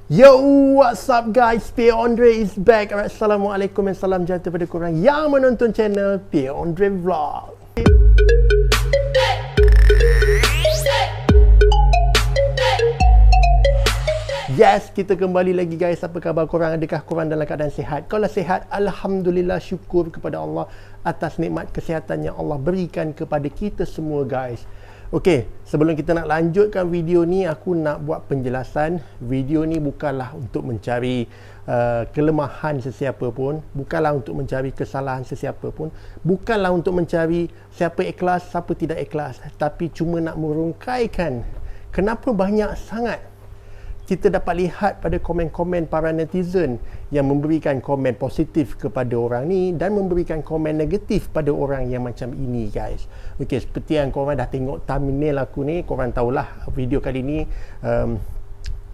Yo, what's up guys? Pierre Andre is back. Alright, Assalamualaikum dan salam sejahtera kepada korang yang menonton channel Pierre Andre Vlog. Yes, kita kembali lagi guys. Apa khabar korang? Adakah korang dalam keadaan sihat? Kalau sihat, Alhamdulillah, syukur kepada Allah atas nikmat kesihatan yang Allah berikan kepada kita semua guys. Okey, sebelum kita nak lanjutkan video ni, aku nak buat penjelasan. Video ni bukanlah untuk mencari kelemahan sesiapa pun, bukanlah untuk mencari kesalahan sesiapa pun, bukanlah untuk mencari siapa ikhlas, siapa tidak ikhlas, tapi cuma nak merungkaikan kenapa banyak sangat kita dapat lihat pada komen-komen para netizen yang memberikan komen positif kepada orang ni dan memberikan komen negatif pada orang yang macam ini guys. Okey, seperti yang korang dah tengok thumbnail aku ni, korang tahulah video kali ni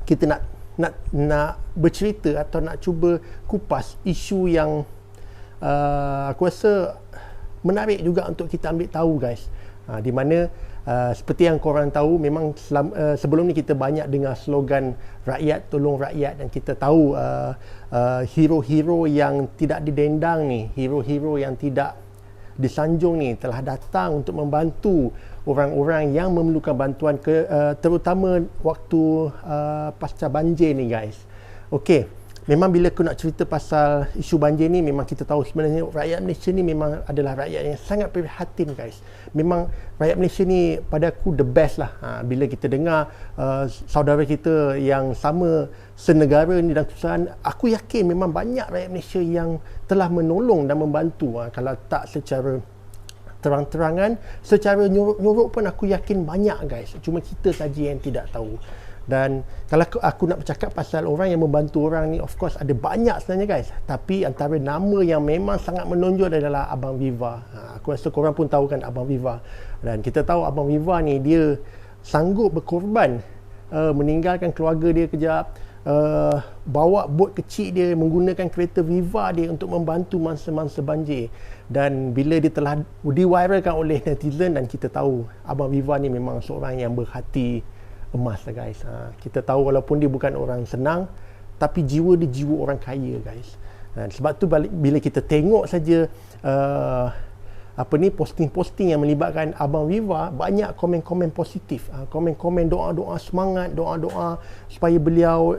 kita nak bercerita atau nak cuba kupas isu yang aku rasa menarik juga untuk kita ambil tahu guys. Di mana seperti yang korang tahu, memang sebelum ni kita banyak dengar slogan rakyat tolong rakyat, dan kita tahu hero-hero yang tidak didendang ni, hero-hero yang tidak disanjung ni telah datang untuk membantu orang-orang yang memerlukan bantuan, terutama waktu pasca banjir ni guys. Okey, memang bila aku nak cerita pasal isu banjir ni, memang kita tahu sebenarnya rakyat Malaysia ni memang adalah rakyat yang sangat prihatin guys. Memang rakyat Malaysia ni pada aku the best lah. Bila kita dengar saudara kita yang sama senegara ni dan kesusahan, aku yakin memang banyak rakyat Malaysia yang telah menolong dan membantu. Kalau tak secara terang-terangan, secara nyorok-nyorok pun aku yakin banyak guys. Cuma kita saja yang tidak tahu. Dan kalau aku nak bercakap pasal orang yang membantu orang ni, of course ada banyak sebenarnya guys. Tapi antara nama yang memang sangat menonjol adalah Abang Viva. Aku rasa korang pun tahu kan Abang Viva. Dan kita tahu Abang Viva ni dia sanggup berkorban, meninggalkan keluarga dia kejap, bawa bot kecil dia, menggunakan kereta Viva dia untuk membantu masa-masa banjir. Dan bila dia telah diviralkan oleh netizen, dan kita tahu Abang Viva ni memang seorang yang berhati emas lah guys. Kita tahu walaupun dia bukan orang senang, tapi jiwa dia jiwa orang kaya guys. Dan sebab tu bila kita tengok saja posting-posting yang melibatkan Abang Viva, banyak komen-komen positif, komen-komen doa-doa semangat, doa-doa supaya beliau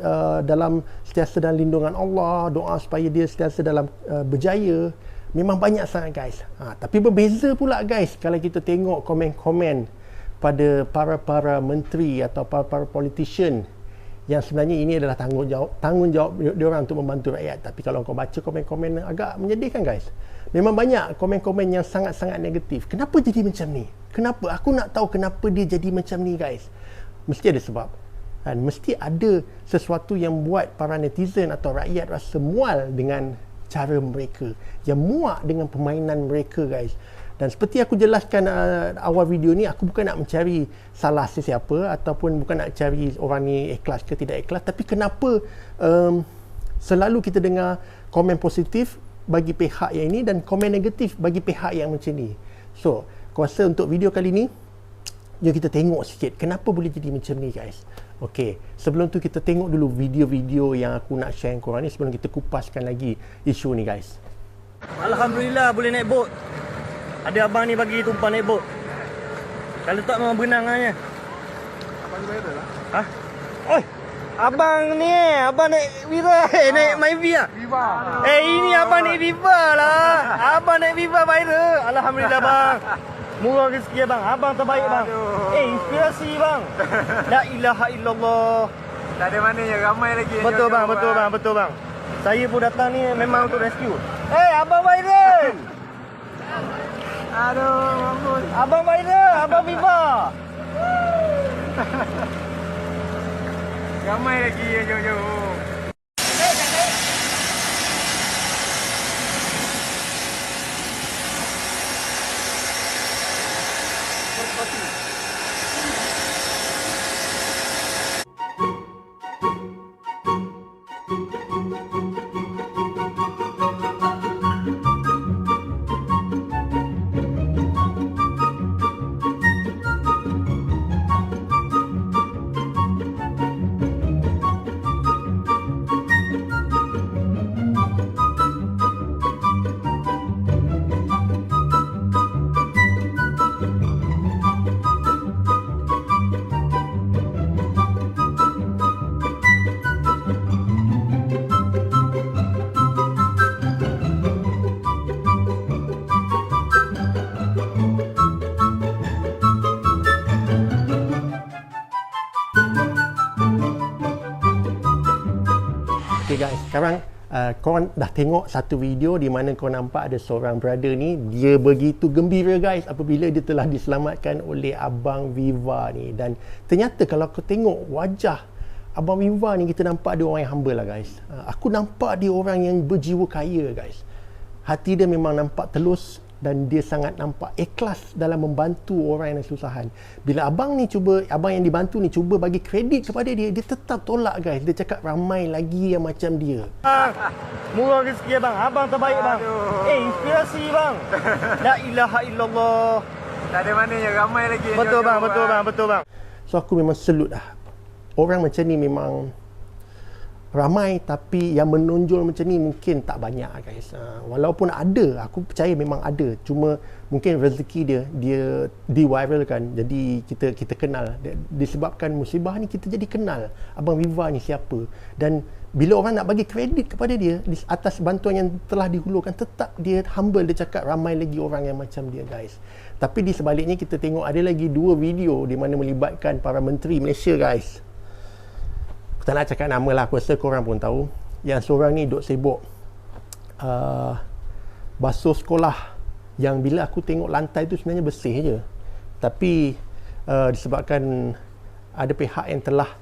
sentiasa dalam lindungan Allah, doa supaya dia sentiasa dalam berjaya. Memang banyak sangat guys. Tapi berbeza pula guys kalau kita tengok komen-komen pada para menteri atau para politician yang sebenarnya ini adalah tanggungjawab diorang untuk membantu rakyat. Tapi kalau kau baca komen-komen agak menyedihkan guys. Memang banyak komen-komen yang sangat-sangat negatif. Kenapa jadi macam ni? Kenapa? Aku nak tahu kenapa dia jadi macam ni guys. Mesti ada sebab. Dan mesti ada sesuatu yang buat para netizen atau rakyat rasa mual dengan cara mereka, yang muak dengan permainan mereka guys. Dan seperti aku jelaskan awal video ni, aku bukan nak mencari salah sesiapa ataupun bukan nak cari orang ni ikhlas ke tidak ikhlas, tapi kenapa selalu kita dengar komen positif bagi pihak yang ini dan komen negatif bagi pihak yang macam ni. So, aku rasa untuk video kali ni, jom kita tengok sikit kenapa boleh jadi macam ni guys. Okey, sebelum tu kita tengok dulu video-video yang aku nak share korang ni sebelum kita kupaskan lagi isu ni guys. Alhamdulillah boleh naik bot. Ada abang ni bagi tumpang naik bot. Kalau tak memang benangannya. Abang ni viral lah. Ha? Oi. Abang ni, abang naik Viva, naik Myvi ah. Viva. Ini abang naik Viva lah. Abang naik Viva viral. Alhamdulillah bang. Murah rezeki bang. Abang terbaik bang. Inspirasi bang. La ilaha illallah. Tak ada mananya, ramai lagi. Betul bang, betul bang. Saya pun datang ni memang untuk rescue. Abang viral. Aduh, mampus. Abang viral, abang Viva. Ramai lagi yang jauh-jauh. Okay guys, sekarang korang dah tengok satu video di mana korang nampak ada seorang brother ni, dia begitu gembira guys apabila dia telah diselamatkan oleh Abang Viva ni. Dan ternyata kalau kau tengok wajah Abang Viva ni, kita nampak dia orang yang humble lah guys. Aku nampak dia orang yang berjiwa kaya guys. Hati dia memang nampak telus dan dia sangat nampak ikhlas dalam membantu orang yang kesusahan. Bila abang yang dibantu ni cuba bagi kredit kepada dia, dia tetap tolak guys. Dia cakap ramai lagi yang macam dia. Murah rezeki abang. Abang terbaik bang. Inspirasi bang. La ilaha illallah. Tak ada mananya, ramai lagi yang Betul bang, jauh-jauh, betul bang. So aku memang salute lah. Orang macam ni memang ramai, tapi yang menonjol macam ni mungkin tak banyak guys. Walaupun ada, aku percaya memang ada, cuma mungkin rezeki dia di-viralkan, jadi kita kenal. Disebabkan musibah ni kita jadi kenal Abang Viva ni siapa. Dan bila orang nak bagi kredit kepada dia di atas bantuan yang telah dihulurkan, tetap dia humble. Dia cakap ramai lagi orang yang macam dia guys. Tapi di sebaliknya kita tengok ada lagi 2 video di mana melibatkan para menteri Malaysia guys. Tak nak cakap nama lah, aku rasa korang pun tahu. Yang seorang ni duk sibuk basuh sekolah, yang bila aku tengok lantai tu sebenarnya bersih je, tapi disebabkan ada pihak yang telah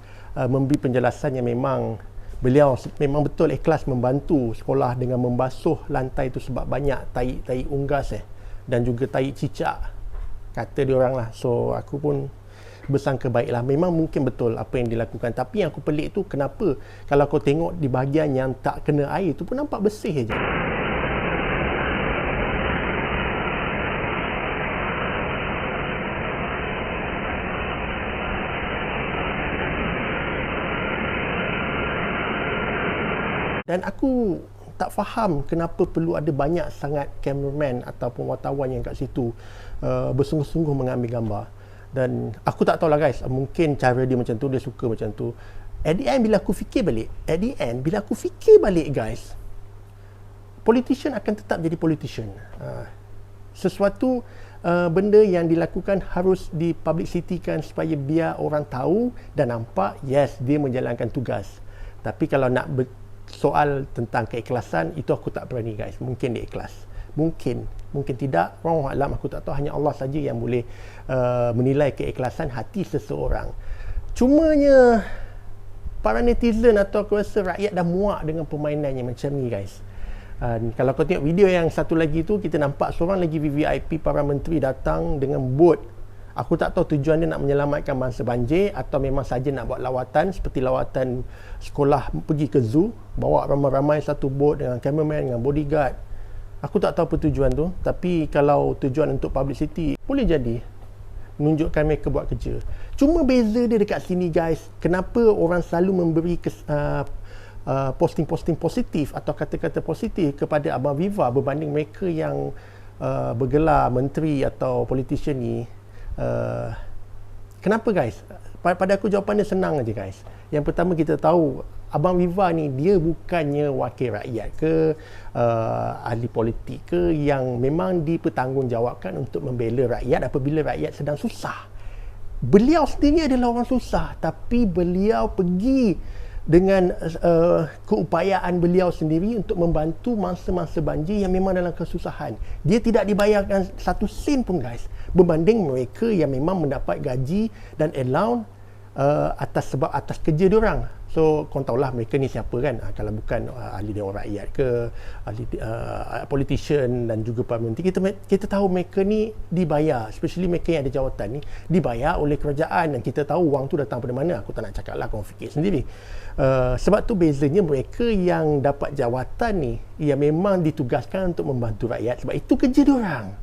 memberi penjelasan yang memang beliau memang betul ikhlas membantu sekolah dengan membasuh lantai tu sebab banyak tai unggas dan juga tai cicak, kata dia orang lah. So aku pun bersangka baiklah, memang mungkin betul apa yang dilakukan. Tapi yang aku pelik tu, kenapa kalau kau tengok di bahagian yang tak kena air tu pun nampak bersih je. Dan aku tak faham kenapa perlu ada banyak sangat cameraman ataupun wartawan yang kat situ bersungguh-sungguh mengambil gambar. Dan aku tak tahulah guys, mungkin cara dia macam tu, dia suka macam tu. At the end bila aku fikir balik guys, politician akan tetap jadi politician. Sesuatu benda yang dilakukan harus dipublicitikan supaya biar orang tahu dan nampak yes dia menjalankan tugas. Tapi kalau nak soal tentang keikhlasan, itu aku tak berani guys. Mungkin dia ikhlas, mungkin tidak, wallahu alam, aku tak tahu. Hanya Allah saja yang boleh menilai keikhlasan hati seseorang. Cumanya para netizen atau aku rasa rakyat dah muak dengan permainannya macam ni guys. Kalau kau tengok video yang satu lagi tu, kita nampak seorang lagi VVIP para menteri datang dengan bot. Aku tak tahu tujuan dia nak menyelamatkan mangsa banjir atau memang saja nak buat lawatan seperti lawatan sekolah pergi ke zoo, bawa ramai-ramai satu bot dengan cameraman, dengan bodyguard. Aku tak tahu apa tujuan tu, tapi kalau tujuan untuk publicity, boleh jadi menunjukkan mereka buat kerja. Cuma beza dia dekat sini guys, kenapa orang selalu memberi posting-posting positif atau kata-kata positif kepada Abang Viva berbanding mereka yang bergelar menteri atau politician ni. Kenapa guys? Pada aku jawapan dia senang aja guys. Yang pertama, kita tahu Abang Viva ni dia bukannya wakil rakyat ke ahli politik ke yang memang dipertanggungjawabkan untuk membela rakyat apabila rakyat sedang susah. Beliau sendiri adalah orang susah, tapi beliau pergi dengan keupayaan beliau sendiri untuk membantu mangsa-mangsa banjir yang memang dalam kesusahan. Dia tidak dibayarkan satu sen pun guys, berbanding mereka yang memang mendapat gaji dan allowance atas kerja diorang. So korang tahulah mereka ni siapa kan, kalau bukan ahli Dewan Rakyat ke, ahli politician dan juga parlimen. Kita tahu mereka ni dibayar, especially mereka yang ada jawatan ni dibayar oleh kerajaan, dan kita tahu wang tu datang dari mana. Aku tak nak cakap lah, korang fikir sendiri. Sebab tu bezanya mereka yang dapat jawatan ni yang memang ditugaskan untuk membantu rakyat, sebab itu kerja diorang.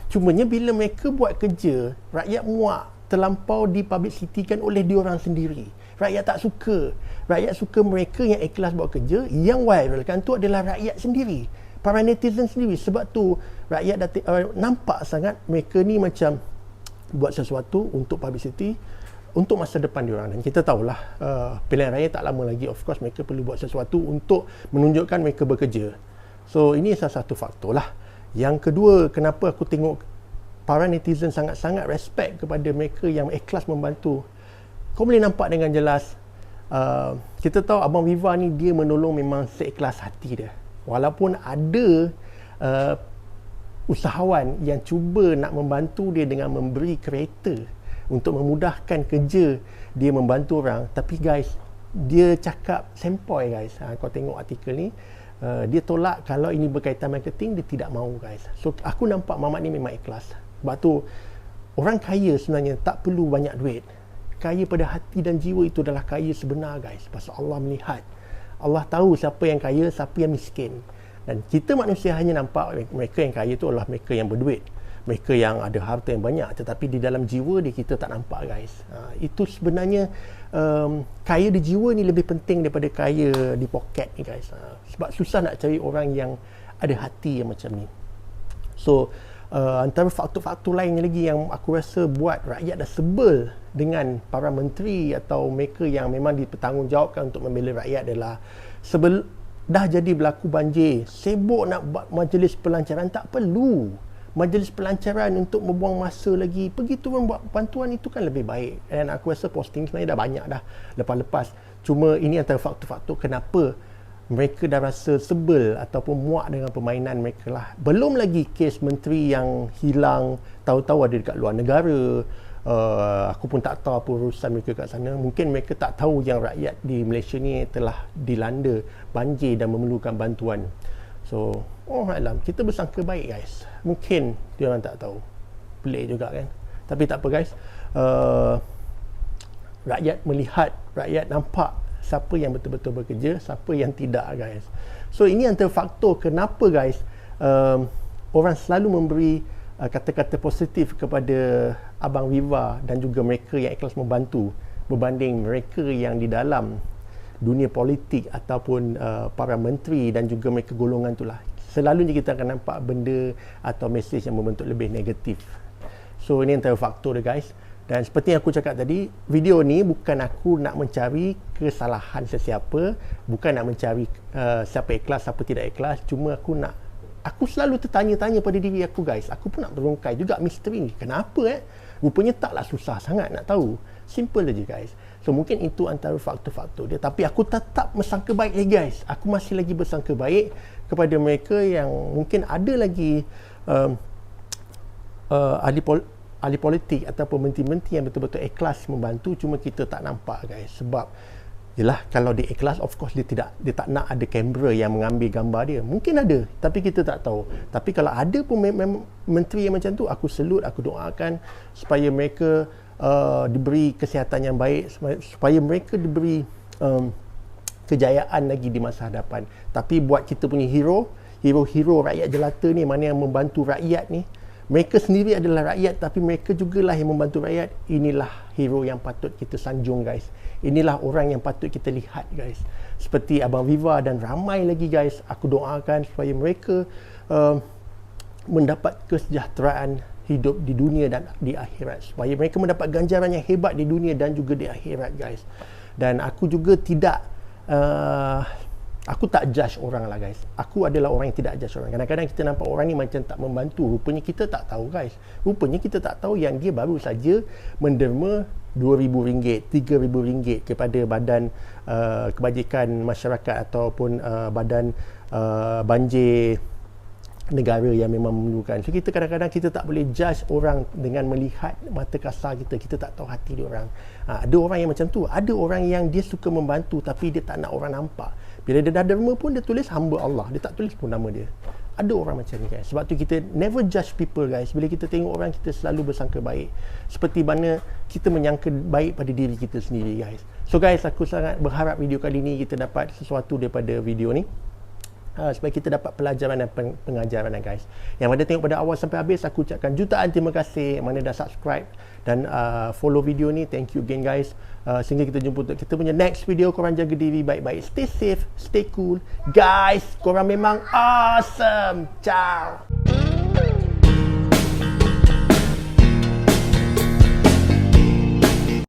Cumanya bila mereka buat kerja, rakyat muak, terlampau dipublicitikan oleh diorang sendiri. Rakyat tak suka. Rakyat suka mereka yang ikhlas buat kerja. Yang viralkan tu adalah rakyat sendiri, para netizen sendiri. Sebab tu rakyat nampak sangat mereka ni macam buat sesuatu untuk publicity, untuk masa depan diorang. Dan kita tahulah pilihan raya tak lama lagi. Of course mereka perlu buat sesuatu untuk menunjukkan mereka bekerja. So ini salah satu faktor lah. Yang kedua, kenapa aku tengok para netizen sangat-sangat respect kepada mereka yang ikhlas membantu. Kau boleh nampak dengan jelas kita tahu Abang Viva ni dia menolong memang seikhlas hati dia. Walaupun ada usahawan yang cuba nak membantu dia dengan memberi kereta untuk memudahkan kerja dia membantu orang, tapi guys, dia cakap sempoi guys. Kau tengok artikel ni, dia tolak kalau ini berkaitan marketing, dia tidak mahu guys. So aku nampak Mamat ni memang ikhlas. Sebab tu orang kaya sebenarnya tak perlu banyak duit. Kaya pada hati dan jiwa itu adalah kaya sebenar guys. Pasal Allah melihat, Allah tahu siapa yang kaya, siapa yang miskin. Dan kita manusia hanya nampak mereka yang kaya itu adalah mereka yang berduit, mereka yang ada harta yang banyak, tetapi di dalam jiwa dia kita tak nampak guys. Itu sebenarnya kaya di jiwa ni lebih penting daripada kaya di poket ni guys. Sebab susah nak cari orang yang ada hati yang macam ni. So antara faktor-faktor lain lagi yang aku rasa buat rakyat dah sebel dengan para menteri atau mereka yang memang dipertanggungjawabkan untuk membela rakyat adalah dah jadi berlaku banjir, sibuk nak buat majlis pelancaran. Tak perlu majlis pelancaran untuk membuang masa lagi. Pergi turun buat bantuan, itu kan lebih baik. Dan aku rasa posting sebenarnya dah banyak dah lepas-lepas. Cuma ini antara faktor-faktor kenapa mereka dah rasa sebel ataupun muak dengan permainan mereka lah. Belum lagi kes menteri yang hilang, tahu-tahu ada dekat luar negara. Aku pun tak tahu apa urusan mereka kat sana. Mungkin mereka tak tahu yang rakyat di Malaysia ni telah dilanda banjir dan memerlukan bantuan. So, alam, kita bersangka baik guys. Mungkin dia orang tak tahu. Pelik juga kan. Tapi tak apa guys. Rakyat melihat, rakyat nampak siapa yang betul-betul bekerja, siapa yang tidak guys. So, ini antara faktor kenapa guys orang selalu memberi kata-kata positif kepada Abang Viva dan juga mereka yang ikhlas membantu berbanding mereka yang di dalam dunia politik ataupun para menteri dan juga mereka golongan itulah. Selalunya kita akan nampak benda atau mesej yang membentuk lebih negatif. So ini antara faktor dia guys. Dan seperti yang aku cakap tadi, video ni bukan aku nak mencari kesalahan sesiapa, bukan nak mencari siapa ikhlas, siapa tidak ikhlas. Cuma aku selalu tertanya-tanya pada diri aku guys. Aku pun nak terungkai juga misteri ni. Kenapa rupanya taklah susah sangat nak tahu. Simple aja guys. So mungkin itu antara faktor-faktor dia. Tapi aku tetap bersangka baik lagi guys. Aku masih lagi bersangka baik kepada mereka yang mungkin ada lagi ahli politik ataupun menteri-menteri yang betul-betul ikhlas membantu. Cuma kita tak nampak guys. Sebab yelah, kalau dia ikhlas, of course dia tak nak ada kamera yang mengambil gambar dia. Mungkin ada, tapi kita tak tahu. Tapi kalau ada pun menteri yang macam tu, aku salute, aku doakan supaya mereka diberi kesihatan yang baik, supaya mereka diberi kejayaan lagi di masa hadapan. Tapi buat kita punya hero rakyat jelata ni, mana yang membantu rakyat ni, mereka sendiri adalah rakyat, tapi mereka jugalah yang membantu rakyat. Inilah hero yang patut kita sanjung guys. Inilah orang yang patut kita lihat guys. Seperti Abang Viva dan ramai lagi guys. Aku doakan supaya mereka mendapat kesejahteraan hidup di dunia dan di akhirat. Supaya mereka mendapat ganjaran yang hebat di dunia dan juga di akhirat guys. Dan aku juga tidak aku tak judge orang lah guys. Aku adalah orang yang tidak judge orang. Kadang-kadang kita nampak orang ni macam tak membantu. Rupanya kita tak tahu guys. Rupanya kita tak tahu yang dia baru saja menderma RM2,000, RM3,000 kepada badan kebajikan masyarakat ataupun badan banjir negara yang memang memerlukan. So kita kadang-kadang kita tak boleh judge orang dengan melihat mata kasar kita. Kita tak tahu hati dia orang. Ada orang yang macam tu. Ada orang yang dia suka membantu tapi dia tak nak orang nampak. Bila dia dah derma pun dia tulis hamba Allah. Dia tak tulis pun nama dia. Ada orang macam ni guys. Sebab tu kita never judge people guys. Bila kita tengok orang, kita selalu bersangka baik. Seperti mana kita menyangka baik pada diri kita sendiri guys. So guys, aku sangat berharap video kali ni kita dapat sesuatu daripada video ni. Supaya kita dapat pelajaran dan pengajaran guys. Yang mana tengok pada awal sampai habis, aku ucapkan jutaan terima kasih. Yang mana dah subscribe dan follow video ni. Thank you again guys. Sehingga kita jumpa untuk kita punya next video. Korang jaga diri baik-baik. Stay safe, stay cool guys. Korang memang awesome. Ciao.